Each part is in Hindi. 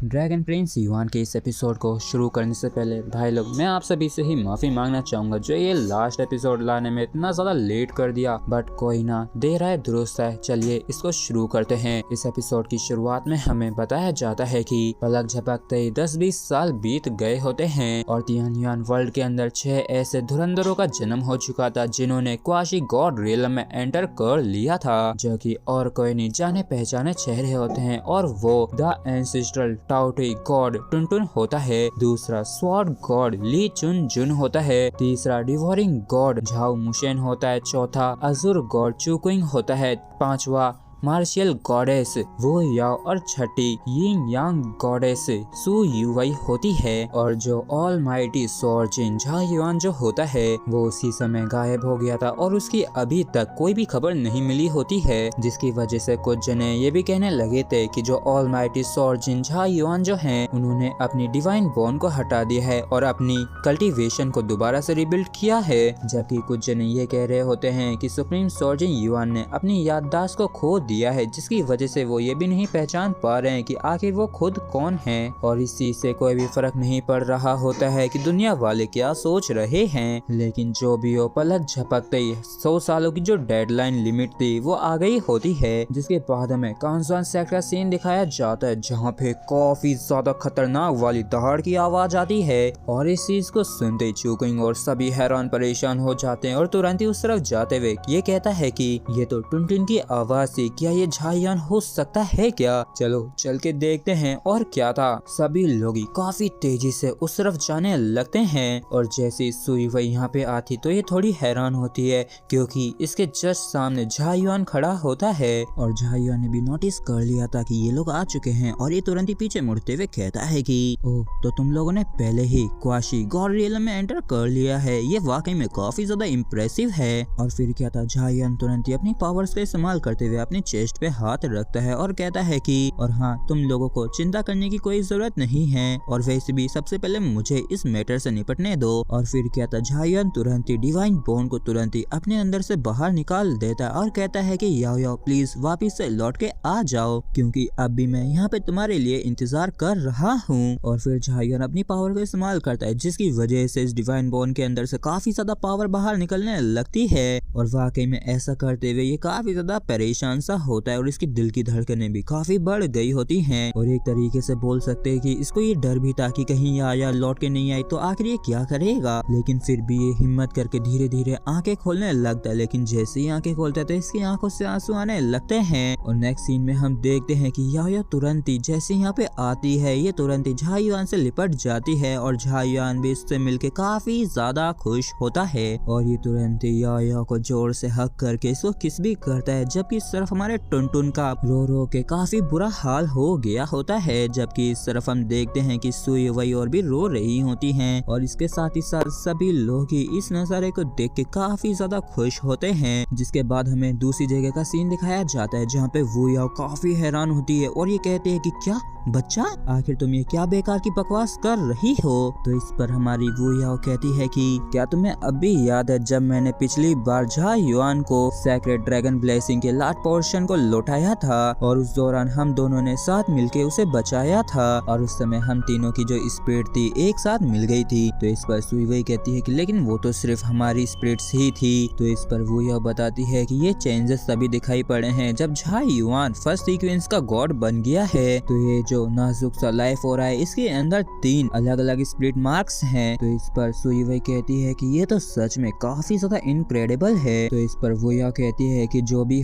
ड्रैगन प्रिंस युआन के इस एपिसोड को शुरू करने से पहले भाई लोग मैं आप सभी से ही माफी मांगना चाहूंगा जो ये लास्ट एपिसोड लाने में इतना ज्यादा लेट कर दिया, बट कोई ना, देर है दुरुस्त है। चलिए इसको शुरू करते हैं। इस एपिसोड की शुरुआत में हमें बताया जाता है कि पलक झपकते ही 10-20 साल बीत गए होते हैं और तियानयुआन वर्ल्ड के अंदर 6 ऐसे धुरंधरों का जन्म हो चुका था जिन्होंने क्वाशी गॉड रियलम में एंटर कर लिया था, जो कि और कोई नहीं जाने पहचाने चेहरे होते हैं और वो द एंसेस्ट्रल टाउटी गॉड टुनटुन होता है, दूसरा स्वॉर्ड गॉड ली चुन जुन होता है, तीसरा डिवोरिंग गॉड झाओ मुशेन होता है, चौथा अजुर गॉड चुकुइंग होता है, पांचवा मार्शियल गॉडेस वो याओ और छठी यिंग यांग गॉडेस सु युवई होती है। और जो ऑल माइटी सोर्जिन झायुआन जो होता है वो उसी समय गायब हो गया था और उसकी अभी तक कोई भी खबर नहीं मिली होती है, जिसकी वजह से कुछ जने ये भी कहने लगे थे कि जो ऑल माइटी सोर्जिन झायुआन जो हैं उन्होंने अपनी डिवाइन बोन को हटा दिया है और अपनी कल्टीवेशन को दोबारा से रिबिल्ड किया है, जबकि कुछ जने ये कह रहे होते हैं कि सुप्रीम सोर्जिन युआन ने अपनी याददाश्त को खो दिया है, जिसकी वजह से वो ये भी नहीं पहचान पा रहे हैं कि आखिर वो खुद कौन है। और इस चीज से कोई भी फर्क नहीं पड़ रहा होता है कि दुनिया वाले क्या सोच रहे हैं, लेकिन जो भी हो पलक झपकते ही 100 सालों की जो डेडलाइन लिमिट थी वो आ गई होती है, जिसके बाद हमें कांसान सेक्टर का सीन दिखाया जाता है जहाँ पे काफी ज्यादा खतरनाक वाली दहाड़ की आवाज आती है और इस चीज को सुनते ही चुकुइंग और सभी हैरान परेशान हो जाते हैं और तुरंत ही उस तरफ जाते हुए ये कहता है कि ये तो टुनटुन की आवाज थी, क्या ये झायुआन हो सकता है क्या? चलो चल के देखते हैं। और क्या था, सभी लोग काफी तेजी से उस तरफ जाने लगते हैं और जैसे सुई वही यहाँ पे आती तो ये थोड़ी हैरान होती है क्योंकि इसके जस्ट सामने झायुआन खड़ा होता है और झायुआन ने भी नोटिस कर लिया था कि ये लोग आ चुके हैं और ये तुरंत ही पीछे मुड़ते हुए कहता है कि ओह, तो तुम लोगों ने पहले ही क्वाशी गॉड रियलम में एंटर कर लिया है, ये वाकई में काफी ज्यादा इम्प्रेसिव है। और फिर क्या था, झायुआन तुरंत ही अपनी पावर्स का इस्तेमाल करते हुए अपनी चेस्ट पे हाथ रखता है और कहता है कि और हाँ, तुम लोगों को चिंता करने की कोई जरूरत नहीं है और वैसे भी सबसे पहले मुझे इस मैटर से निपटने दो। और फिर क्या था, झायुआन तुरंत ही डिवाइन बोन को तुरंत ही अपने अंदर से बाहर निकाल देता है और कहता है कि याओ याओ प्लीज वापिस से लौट के आ जाओ क्योंकि अब भी मैं यहाँ पे तुम्हारे लिए इंतजार कर रहा हूँ। और फिर झायुआन अपनी पावर का इस्तेमाल करता है जिसकी वजह से इस डिवाइन बोन के अंदर से काफी ज्यादा पावर बाहर निकलने लगती है और वाकई में ऐसा करते हुए ये काफी ज्यादा परेशान सा होता है और इसकी दिल की धड़कनें भी काफी बढ़ गई होती हैं और एक तरीके से बोल सकते हैं कि इसको ये डर भी था कि कहीं या लौट के नहीं आई तो आखिर ये क्या करेगा, लेकिन फिर भी ये हिम्मत करके धीरे धीरे आंखें खोलने लगता है। लेकिन जैसे ही आंखें खोलता है तो इसकी आंखों से आंसू आने लगते हैं और नेक्स्ट सीन में हम देखते हैं कि याओ तुरंत ही जैसे यहाँ पे आती है ये तुरंत ही झायुआन से लिपट जाती है और झायुआन भी इससे मिलके काफी ज्यादा खुश होता है और ये तुरंत ही याओ को जोर से हक करके इसको किस भी करता है, जबकि इस तरफ हमारे टुनटुन का रो रो के काफी बुरा हाल हो गया होता है, जबकि इस तरफ हम देखते हैं कि सुई वही और भी रो रही होती हैं और इसके साथ ही साथ सभी लोग ही इस नजारे को देख के काफी ज्यादा खुश होते हैं। जिसके बाद हमें दूसरी जगह का सीन दिखाया जाता है जहाँ पे वू याओ काफी हैरान होती है और ये कहते हैं कि क्या बच्चा, आखिर तुम ये क्या बेकार की बकवास कर रही हो? तो इस पर हमारी वू याओ कहती है कि क्या तुम्हें अब भी याद है जब मैंने पिछली बार झायुआन को सैक्रेड ड्रैगन ब्लेसिंग के लास्ट पोर्शन को लौटाया था और उस दौरान हम दोनों ने साथ मिलके उसे बचाया था और उस समय हम तीनों की जो स्पिरिट थी एक साथ मिल गई थी। तो इस पर सुई वही कहती है कि लेकिन वो तो सिर्फ हमारी स्पिरिट्स ही थी। तो इस पर वू याओ बताती है कि ये चेंजेस तभी दिखाई पड़े हैं जब झायुआन फर्स्ट सीक्वेंस का गॉड बन गया है। तो ये जो नाजुक सा लाइफ हो रहा है इसके अंदर 3 अलग अलग स्पिरिट मार्क्स हैं। तो इस पर सुई वही कहती है कि ये तो सच में काफी ज्यादा इनक्रेडिबल है। तो इस पर वू याओ कहती है कि जो भी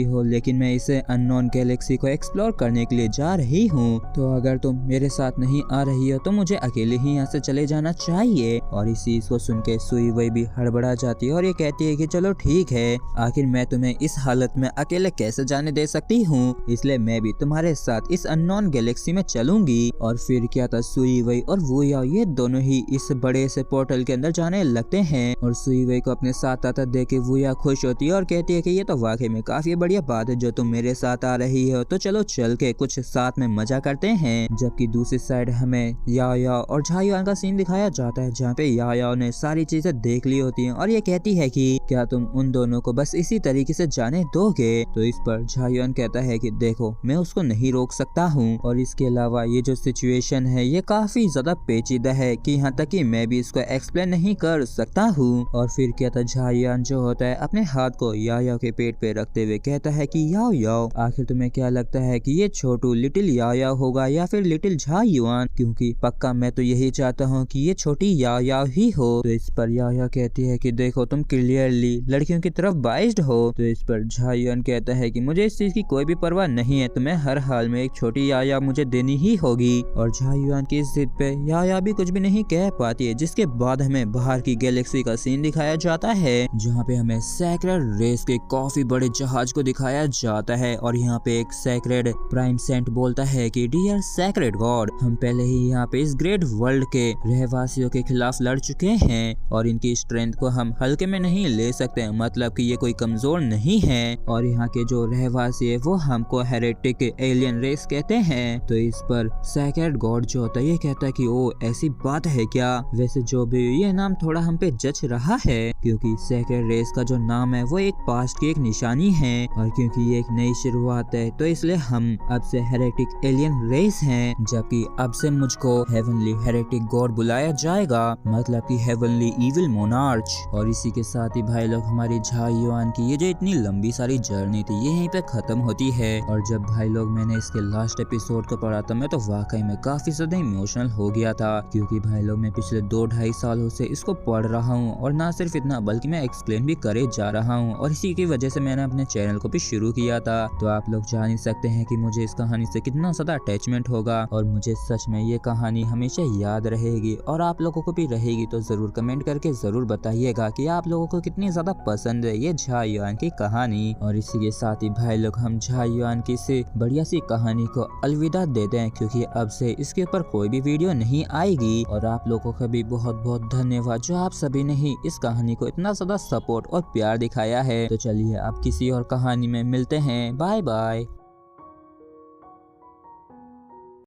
हो लेकिन मैं इसे अननोन गैलेक्सी को एक्सप्लोर करने के लिए जा रही हूँ, तो अगर तुम मेरे साथ नहीं आ रही हो तो मुझे अकेले ही यहाँ से चले जाना चाहिए। और इस चीज को सुन के सुई वही भी हड़बड़ा जाती है और ये कहती है कि चलो ठीक है, आखिर मैं तुम्हें इस हालत में अकेले कैसे जाने दे सकती हूँ, इसलिए मैं भी तुम्हारे साथ इस अननोन गैलेक्सी में चलूंगी। और फिर क्या था, सुई वही और वू याओ ये दोनों ही इस बड़े से पोर्टल के अंदर जाने लगते हैं और सुई वही को अपने साथ आता देख के वू याओ खुश होती है और कहती है कि ये तो वाकई में काफी बढ़िया बढ़िया बात है जो तुम मेरे साथ आ रही हो, तो चलो चल के कुछ साथ में मजा करते हैं। जबकि दूसरी साइड हमें याया और झायुआन का सीन दिखाया जाता है, जहाँ पे याया ने सारी चीजें देख ली होती हैं और ये कहती है कि क्या तुम उन दोनों को बस इसी तरीके से जाने दोगे। तो इस पर झायुआन कहता है कि देखो मैं उसको नहीं रोक सकता हूँ, और इसके अलावा ये जो सिचुएशन है ये काफी ज्यादा पेचीदा है कि यहाँ तक कि मैं भी इसको एक्सप्लेन नहीं कर सकता हूँ। और फिर कहता झायुआन जो होता है अपने हाथ को याया के पेट पे रखते हुए कहता है कि याओ याओ, आखिर तुम्हें क्या लगता है कि ये छोटू लिटिल याया होगा या फिर लिटिल झायुआन, क्योंकि पक्का मैं तो यही चाहता हूँ कि ये छोटी याया ही हो। तो इस पर याया कहती है कि देखो तुम क्लियरली लड़कियों की तरफ बाइज्ड हो। तो इस पर झायुआन कहता है कि मुझे इस चीज की कोई भी परवाह नहीं है, तुम्हें हर हाल में एक छोटी याया मुझे देनी ही होगी। और झायुआन की इस जिद पे याया भी कुछ भी नहीं कह पाती है, जिसके बाद हमें बाहर की गैलेक्सी का सीन दिखाया जाता है, जहाँ पे हमें सैक्रेड रेस के काफी बड़े जहाज को दिखाया जाता है। और यहाँ पे एक सैक्रेड प्राइम सेंट बोलता है कि डियर सैक्रेड गॉड, हम पहले ही यहाँ पे इस ग्रेट वर्ल्ड के रहवासियों के खिलाफ लड़ चुके हैं और इनकी स्ट्रेंथ को हम हल्के में नहीं ले सकते, मतलब कि ये कोई कमजोर नहीं है। और यहाँ के जो रहवासी है वो हमको हेरेटिक एलियन रेस कहते हैं। तो इस पर सैक्रेड गॉड जो होता है ये कहता है कि ओ ऐसी बात है क्या। वैसे जो भी ये नाम थोड़ा हम पे जच रहा है, क्योंकि सैक्रेड रेस का जो नाम है वो एक पास्ट की एक निशानी है, और क्योंकि ये एक नई शुरुआत है तो इसलिए हम अब से हेरेटिक एलियन रेस हैं। जबकि अब से मुझको हेवनली हेरेटिक गॉड बुलाया जाएगा, मतलब कि हेवनली इविल मोनार्च। और इसी के साथ ही भाई लोग हमारी झायुआन की ये जो इतनी लंबी सारी जर्नी थी ये यहीं पे खत्म होती है। और जब भाई लोग मैंने इसके लास्ट एपिसोड को पढ़ा था मैं तो वाकई में काफी ज्यादा इमोशनल हो गया था, क्योंकि भाई लोग मैं पिछले 2-2.5 सालों से इसको पढ़ रहा हूँ, और ना सिर्फ इतना बल्कि मैं एक्सप्लेन भी करे जा रहा हूँ, और इसी की वजह से मैंने अपने चैनल को भी शुरू किया था। तो आप लोग जान ही सकते हैं कि मुझे इस कहानी से कितना ज्यादा अटैचमेंट होगा, और मुझे सच में ये कहानी हमेशा याद रहेगी, और आप लोगों को भी रहेगी। तो जरूर कमेंट करके जरूर बताइएगा कि आप लोगों को कितनी ज्यादा पसंद है ये झायुआन की कहानी। और इसी के साथ ही भाई लोग हम झायुआन की से बढ़िया सी कहानी को अलविदा देते हैं, क्योंकि अब से इसके ऊपर कोई भी वीडियो नहीं आएगी। और आप लोगों का भी बहुत बहुत धन्यवाद जो आप सभी ने ही इस कहानी को इतना ज्यादा सपोर्ट और प्यार दिखाया है। तो चलिए अब किसी और कहानी में मिलते हैं, बाय बाय।